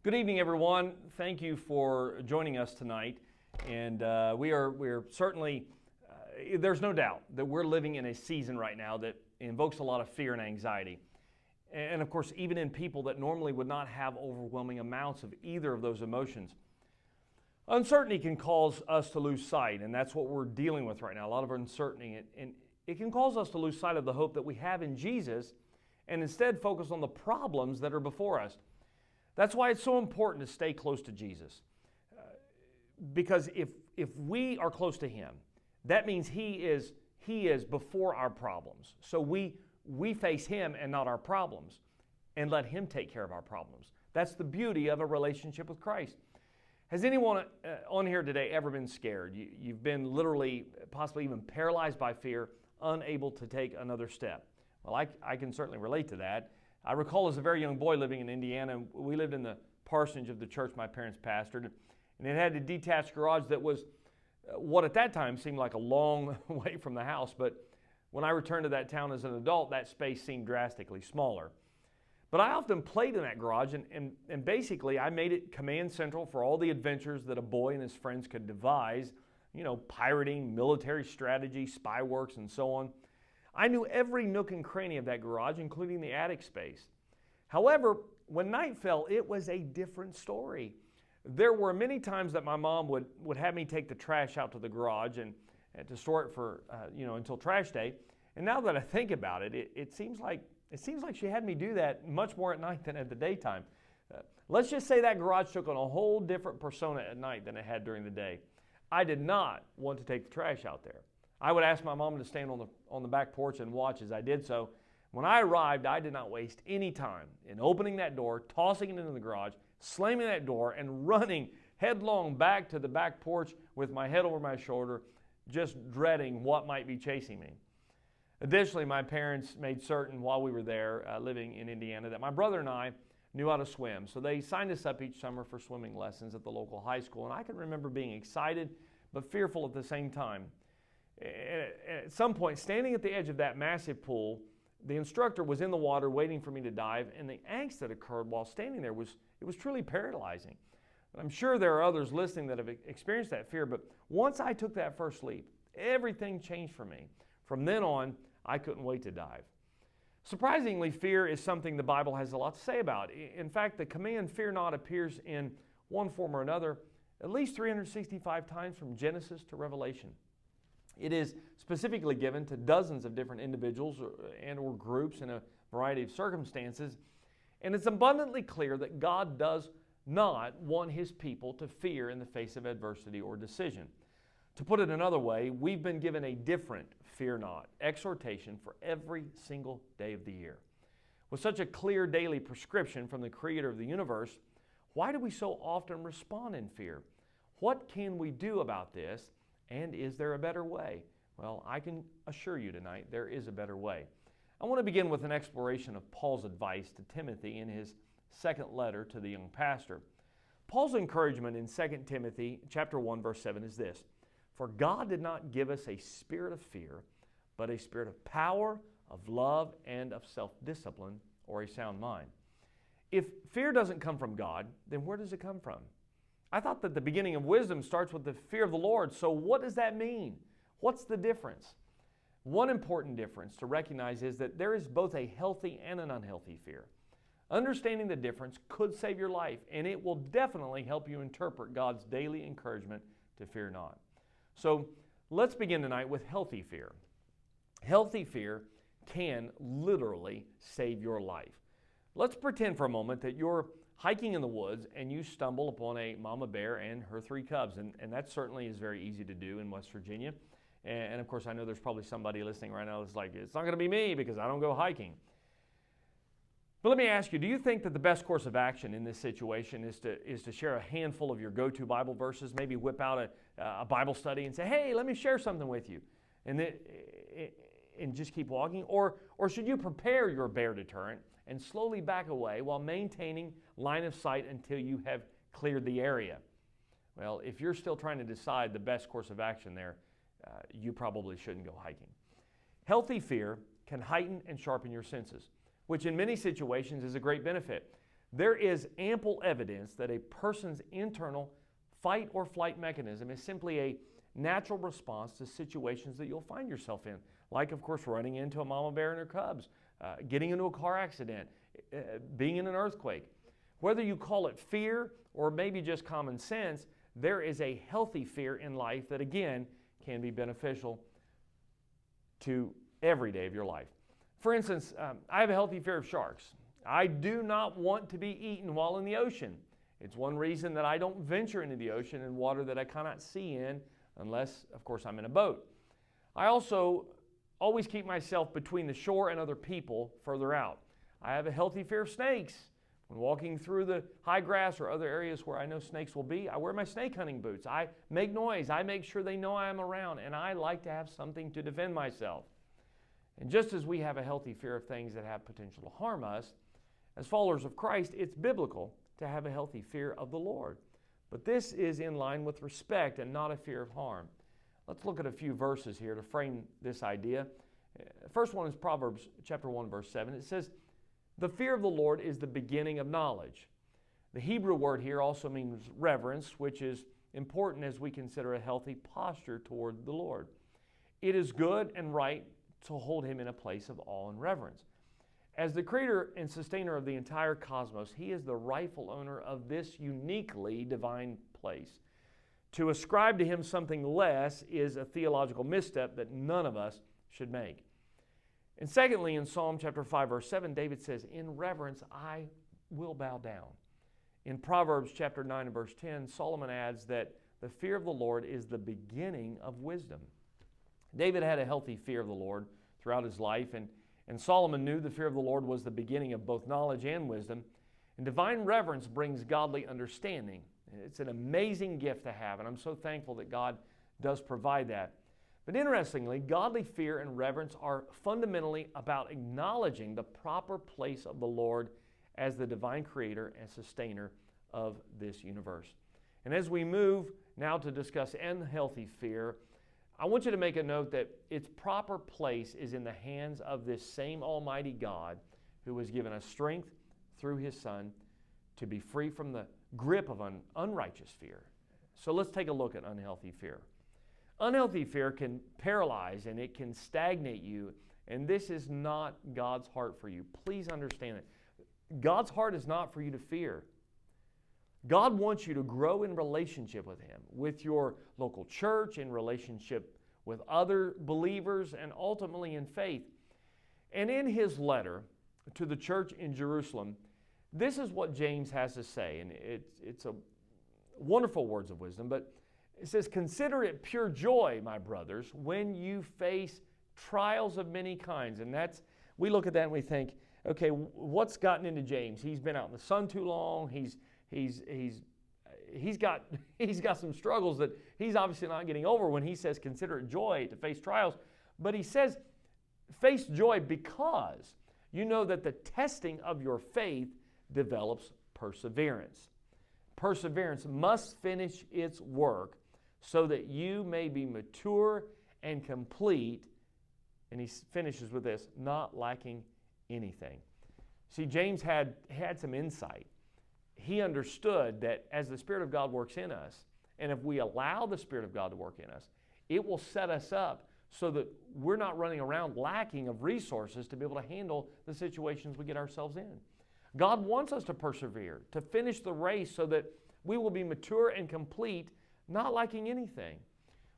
Good evening, everyone. Thank you for joining us tonight. And we're certainly, there's no doubt that we're living in a season right now that invokes a lot of fear and anxiety. And of course, even in people that normally would not have overwhelming amounts of either of those emotions. Uncertainty can cause us to lose sight, and that's what we're dealing with right now, a lot of uncertainty. And it can cause us to lose sight of the hope that we have in Jesus and instead focus on the problems that are before us. That's why it's so important to stay close to Jesus. Because if we are close to Him, that means He is before our problems. So we face Him and not our problems, and let Him take care of our problems. That's the beauty of a relationship with Christ. Has anyone on here today ever been scared? You've been literally, possibly even paralyzed by fear, unable to take another step? Well, I can certainly relate to that. I recall as a very young boy living in Indiana, we lived in the parsonage of the church my parents pastored, and it had a detached garage that was what at that time seemed like a long way from the house, but when I returned to that town as an adult, that space seemed drastically smaller. But I often played in that garage, and basically I made it command central for all the adventures that a boy and his friends could devise, pirating, military strategy, spy works, and so on. I knew every nook and cranny of that garage, including the attic space. However, when night fell, it was a different story. There were many times that my mom would have me take the trash out to the garage and to store it for until trash day. And now that I think about it, it seems like she had me do that much more at night than at the daytime. Let's just say that garage took on a whole different persona at night than it had during the day. I did not want to take the trash out there. I would ask my mom to stand on the back porch and watch as I did so. When I arrived, I did not waste any time in opening that door, tossing it into the garage, slamming that door, and running headlong back to the back porch with my head over my shoulder, just dreading what might be chasing me. Additionally, my parents made certain while we were there living in Indiana that my brother and I knew how to swim. So they signed us up each summer for swimming lessons at the local high school. And I can remember being excited but fearful at the same time. At some point, standing at the edge of that massive pool, the instructor was in the water waiting for me to dive, and the angst that occurred while standing there was truly paralyzing. I'm sure there are others listening that have experienced that fear, but once I took that first leap, everything changed for me. From then on, I couldn't wait to dive. Surprisingly, fear is something the Bible has a lot to say about. In fact, the command "fear not" appears in one form or another at least 365 times from Genesis to Revelation. It is specifically given to dozens of different individuals and/or groups in a variety of circumstances, and it's abundantly clear that God does not want His people to fear in the face of adversity or decision. To put it another way, we've been given a different "fear not" exhortation for every single day of the year. With such a clear daily prescription from the Creator of the universe, why do we so often respond in fear? What can we do about this? And is there a better way? Well, I can assure you tonight there is a better way. I want to begin with an exploration of Paul's advice to Timothy in his second letter to the young pastor. Paul's encouragement in 2 Timothy chapter 1, verse 7 is this: "For God did not give us a spirit of fear, but a spirit of power, of love, and of self-discipline," or a sound mind. If fear doesn't come from God, then where does it come from? I thought that the beginning of wisdom starts with the fear of the Lord. So what does that mean? What's the difference? One important difference to recognize is that there is both a healthy and an unhealthy fear. Understanding the difference could save your life, and it will definitely help you interpret God's daily encouragement to fear not. So let's begin tonight with healthy fear. Healthy fear can literally save your life. Let's pretend for a moment that you're hiking in the woods and you stumble upon a mama bear and her 3 cubs, and that certainly is very easy to do in West Virginia. And of course, I know there's probably somebody listening right now that's like, it's not going to be me because I don't go hiking. But let me ask you, do you think that the best course of action in this situation is to share a handful of your go-to Bible verses, maybe whip out a Bible study and say, hey, let me share something with you, and just keep walking? Or should you prepare your bear deterrent and slowly back away while maintaining line of sight until you have cleared the area? Well, if you're still trying to decide the best course of action there, you probably shouldn't go hiking. Healthy fear can heighten and sharpen your senses, which in many situations is a great benefit. There is ample evidence that a person's internal fight or flight mechanism is simply a natural response to situations that you'll find yourself in, like, of course, running into a mama bear and her cubs, getting into a car accident, being in an earthquake. Whether you call it fear or maybe just common sense, there is a healthy fear in life that, again, can be beneficial to every day of your life. For instance, I have a healthy fear of sharks. I do not want to be eaten while in the ocean. It's one reason that I don't venture into the ocean in water that I cannot see in unless, of course, I'm in a boat. I also always keep myself between the shore and other people further out. I have a healthy fear of snakes. When walking through the high grass or other areas where I know snakes will be, I wear my snake hunting boots. I make noise. I make sure they know I am around, and I like to have something to defend myself. And just as we have a healthy fear of things that have potential to harm us, as followers of Christ, it's biblical to have a healthy fear of the Lord. But this is in line with respect and not a fear of harm. Let's look at a few verses here to frame this idea. The first one is Proverbs chapter 1, verse 7. It says, "The fear of the Lord is the beginning of knowledge." The Hebrew word here also means reverence, which is important as we consider a healthy posture toward the Lord. It is good and right to hold Him in a place of awe and reverence. As the creator and sustainer of the entire cosmos, He is the rightful owner of this uniquely divine place. To ascribe to Him something less is a theological misstep that none of us should make. And secondly, in Psalm chapter 5, verse 7, David says, "In reverence I will bow down." In Proverbs chapter 9 and verse 10, Solomon adds that the fear of the Lord is the beginning of wisdom. David had a healthy fear of the Lord throughout his life, and Solomon knew the fear of the Lord was the beginning of both knowledge and wisdom. And divine reverence brings godly understanding. It's an amazing gift to have, and I'm so thankful that God does provide that. But interestingly, godly fear and reverence are fundamentally about acknowledging the proper place of the Lord as the divine creator and sustainer of this universe. And as we move now to discuss unhealthy fear, I want you to make a note that its proper place is in the hands of this same Almighty God who has given us strength through His Son to be free from the grip of unrighteous fear. So let's take a look at unhealthy fear. Unhealthy fear can paralyze and it can stagnate you, and this is not God's heart for you. Please understand it. God's heart is not for you to fear. God wants you to grow in relationship with Him, with your local church, in relationship with other believers, and ultimately in faith. And in his letter to the church in Jerusalem, this is what James has to say, and it's a wonderful words of wisdom, but it says, "Consider it pure joy, my brothers, when you face trials of many kinds." And we look at that and we think, okay, what's gotten into James? He's been out in the sun too long. He's got some struggles that he's obviously not getting over when he says consider it joy to face trials. But he says face joy because you know that the testing of your faith develops perseverance. Perseverance must finish its work so that you may be mature and complete. And he finishes with this, not lacking anything. See, James had some insight. He understood that as the Spirit of God works in us, and if we allow the Spirit of God to work in us, it will set us up so that we're not running around lacking of resources to be able to handle the situations we get ourselves in. God wants us to persevere, to finish the race so that we will be mature and complete, not lacking anything.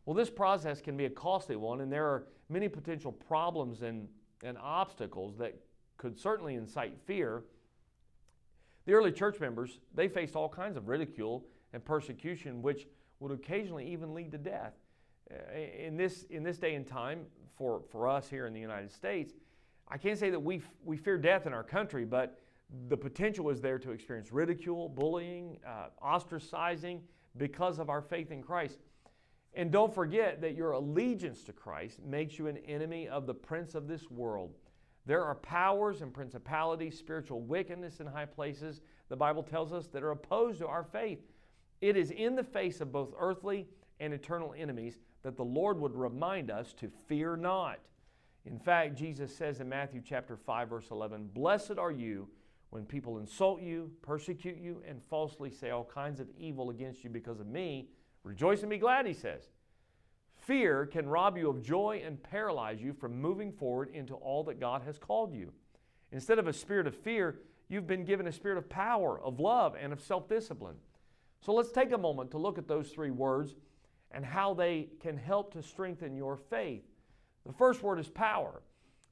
Well, this process can be a costly one, and there are many potential problems and obstacles that could certainly incite fear. The early church members, they faced all kinds of ridicule and persecution, which would occasionally even lead to death. In this day and time, for us here in the United States, I can't say that we fear death in our country, but the potential is there to experience ridicule, bullying, ostracizing because of our faith in Christ. And don't forget that your allegiance to Christ makes you an enemy of the prince of this world. There are powers and principalities, spiritual wickedness in high places, the Bible tells us, that are opposed to our faith. It is in the face of both earthly and eternal enemies that the Lord would remind us to fear not. In fact, Jesus says in Matthew chapter 5, verse 11, "Blessed are you when people insult you, persecute you, and falsely say all kinds of evil against you because of me, rejoice and be glad, he says. Fear can rob you of joy and paralyze you from moving forward into all that God has called you. Instead of a spirit of fear, you've been given a spirit of power, of love, and of self-discipline. So let's take a moment to look at those three words and how they can help to strengthen your faith. The first word is power.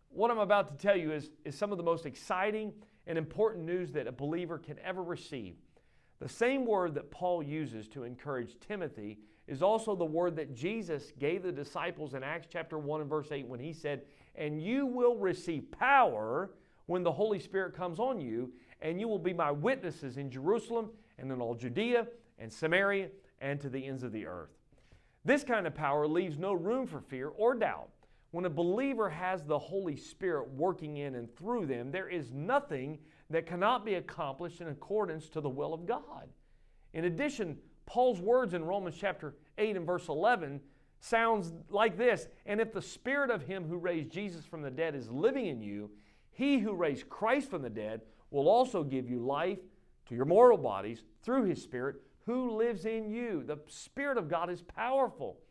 What I'm about to tell you is some of the most exciting and important news that a believer can ever receive. The same word that Paul uses to encourage Timothy is also the word that Jesus gave the disciples in Acts chapter 1 and verse 8 when he said, "And you will receive power when the Holy Spirit comes on you, and you will be my witnesses in Jerusalem and in all Judea and Samaria and to the ends of the earth." This kind of power leaves no room for fear or doubt. When a believer has the Holy Spirit working in and through them, there is nothing that cannot be accomplished in accordance to the will of God. In addition, Paul's words in Romans chapter 8 and verse 11 sounds like this, "And if the Spirit of him who raised Jesus from the dead is living in you, he who raised Christ from the dead will also give you life to your mortal bodies through his Spirit who lives in you." The Spirit of God is powerful.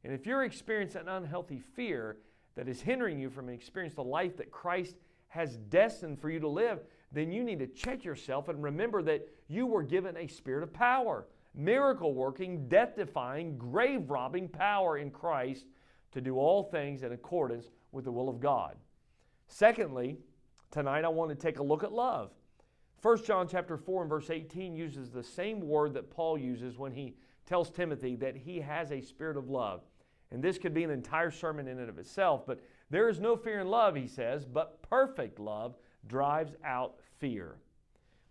And if you're experiencing an unhealthy fear that is hindering you from experiencing the life that Christ has destined for you to live, then you need to check yourself and remember that you were given a spirit of power, miracle-working, death-defying, grave-robbing power in Christ to do all things in accordance with the will of God. Secondly, tonight I want to take a look at love. 1 John chapter 4 and verse 18 uses the same word that Paul uses when he tells Timothy that he has a spirit of love. And this could be an entire sermon in and of itself, but there is no fear in love, he says, but perfect love drives out fear.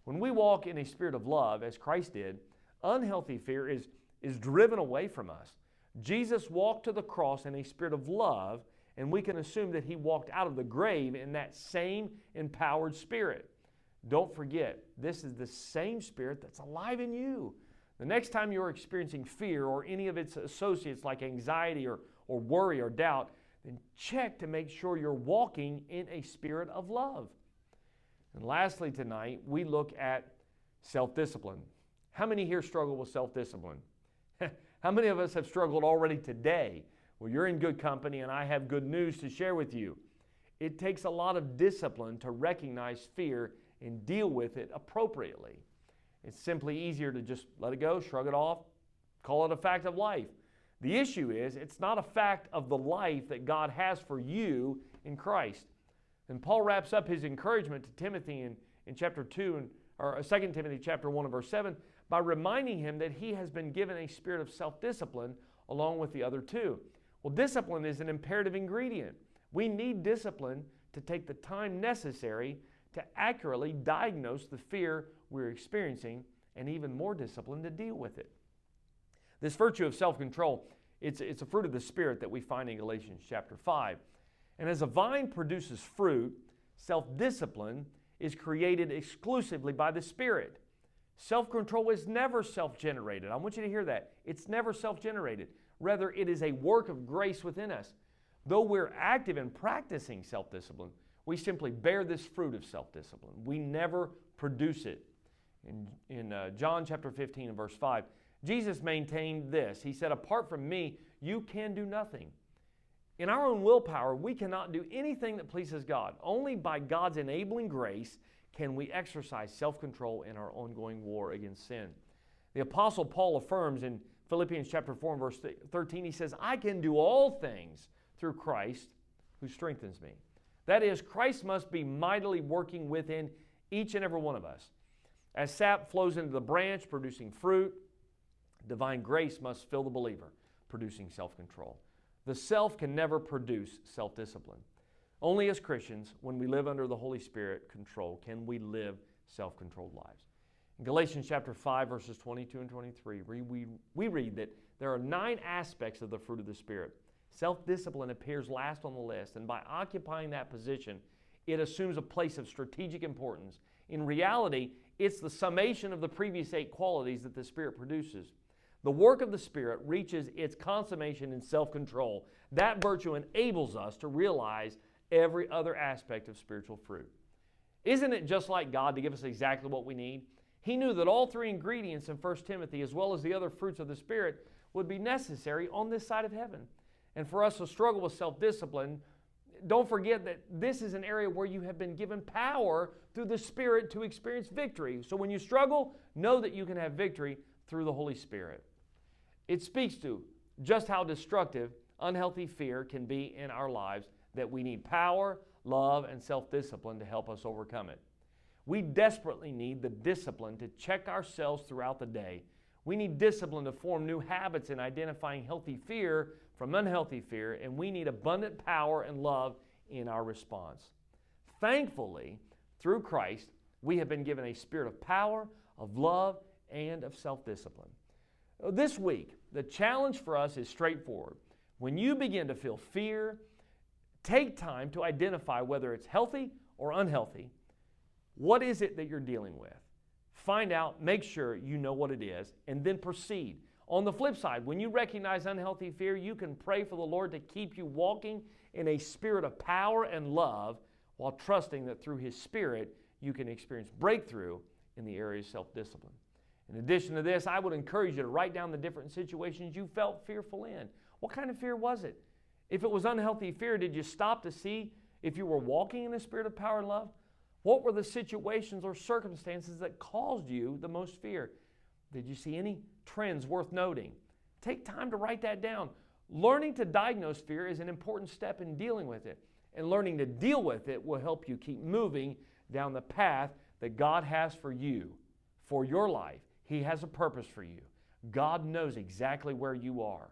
When we walk in a spirit of love, as Christ did, unhealthy fear is driven away from us. Jesus walked to the cross in a spirit of love, and we can assume that he walked out of the grave in that same empowered spirit. Don't forget, this is the same spirit that's alive in you. The next time you're experiencing fear or any of its associates like anxiety or worry or doubt, then check to make sure you're walking in a spirit of love. And lastly tonight, we look at self-discipline. How many here struggle with self-discipline? How many of us have struggled already today? Well, you're in good company, and I have good news to share with you. It takes a lot of discipline to recognize fear and deal with it appropriately. It's simply easier to just let it go, shrug it off, call it a fact of life. The issue is, it's not a fact of the life that God has for you in Christ. And Paul wraps up his encouragement to Timothy in chapter 2, or 2 Timothy chapter 1 and verse 7, by reminding him that he has been given a spirit of self-discipline along with the other two. Well, discipline is an imperative ingredient. We need discipline to take the time necessary to accurately diagnose the fear we're experiencing, and even more discipline to deal with it. This virtue of self-control, it's a fruit of the Spirit that we find in Galatians chapter 5. And as a vine produces fruit, self-discipline is created exclusively by the Spirit. Self-control is never self-generated. I want you to hear that. It's never self-generated. Rather, it is a work of grace within us. Though we're active in practicing self-discipline, we simply bear this fruit of self-discipline. We never produce it. In John chapter 15 and verse 5, Jesus maintained this. He said, "Apart from me, you can do nothing." In our own willpower, we cannot do anything that pleases God. Only by God's enabling grace can we exercise self-control in our ongoing war against sin. The Apostle Paul affirms in Philippians chapter 4 and verse 13, he says, "I can do all things through Christ who strengthens me." That is, Christ must be mightily working within each and every one of us. As sap flows into the branch, producing fruit, divine grace must fill the believer, producing self-control. The self can never produce self-discipline. Only as Christians, when we live under the Holy Spirit control, can we live self-controlled lives. In Galatians chapter 5, verses 22 and 23, we read that there are 9 aspects of the fruit of the Spirit. Self-discipline appears last on the list, and by occupying that position, it assumes a place of strategic importance. In reality, it's the summation of the previous 8 qualities that the Spirit produces. The work of the Spirit reaches its consummation in self-control. That virtue enables us to realize every other aspect of spiritual fruit. Isn't it just like God to give us exactly what we need? He knew that all three ingredients in 1 Timothy, as well as the other fruits of the Spirit, would be necessary on this side of heaven. And for us to struggle with self-discipline, don't forget that this is an area where you have been given power through the Spirit to experience victory. So when you struggle, know that you can have victory through the Holy Spirit. It speaks to just how destructive unhealthy fear can be in our lives, that we need power, love, and self-discipline to help us overcome it. We desperately need the discipline to check ourselves throughout the day. We need discipline to form new habits in identifying healthy fear from unhealthy fear, and we need abundant power and love in our response. Thankfully, through Christ, we have been given a spirit of power, of love, and of self-discipline. This week, the challenge for us is straightforward. When you begin to feel fear, take time to identify whether it's healthy or unhealthy. What is it that you're dealing with? Find out, make sure you know what it is, and then proceed. On the flip side, when you recognize unhealthy fear, you can pray for the Lord to keep you walking in a spirit of power and love while trusting that through His Spirit you can experience breakthrough in the area of self-discipline. In addition to this, I would encourage you to write down the different situations you felt fearful in. What kind of fear was it? If it was unhealthy fear, did you stop to see if you were walking in a spirit of power and love? What were the situations or circumstances that caused you the most fear? Did you see any trends worth noting? Take time to write that down. Learning to diagnose fear is an important step in dealing with it, and learning to deal with it will help you keep moving down the path that God has for you, for your life. He has a purpose for you. God knows exactly where you are.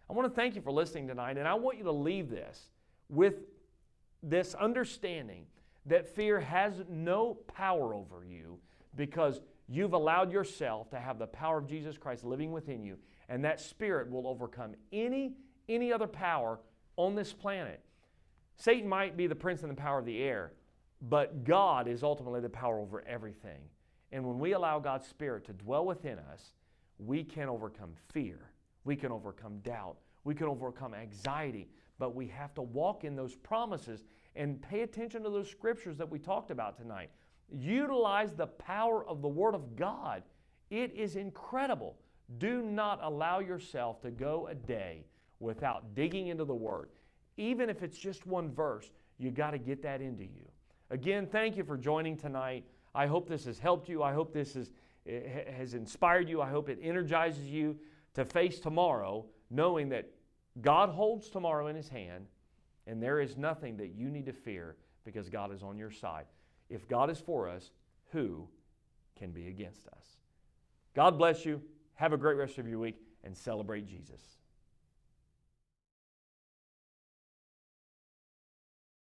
I want to thank you for listening tonight, and I want you to leave this with this understanding that fear has no power over you, because you've allowed yourself to have the power of Jesus Christ living within you, and that Spirit will overcome any other power on this planet. Satan might be the prince and the power of the air, but God is ultimately the power over everything. And when we allow God's Spirit to dwell within us, we can overcome fear. We can overcome doubt. We can overcome anxiety. But we have to walk in those promises and pay attention to those scriptures that we talked about tonight. Utilize the power of the Word of God. It is incredible. Do not allow yourself to go a day without digging into the Word. Even if it's just one verse, you got to get that into you. Again, thank you for joining tonight. I hope this has helped you. I hope this has inspired you. I hope it energizes you to face tomorrow, knowing that God holds tomorrow in His hand, and there is nothing that you need to fear because God is on your side. If God is for us, who can be against us? God bless you. Have a great rest of your week, and celebrate Jesus.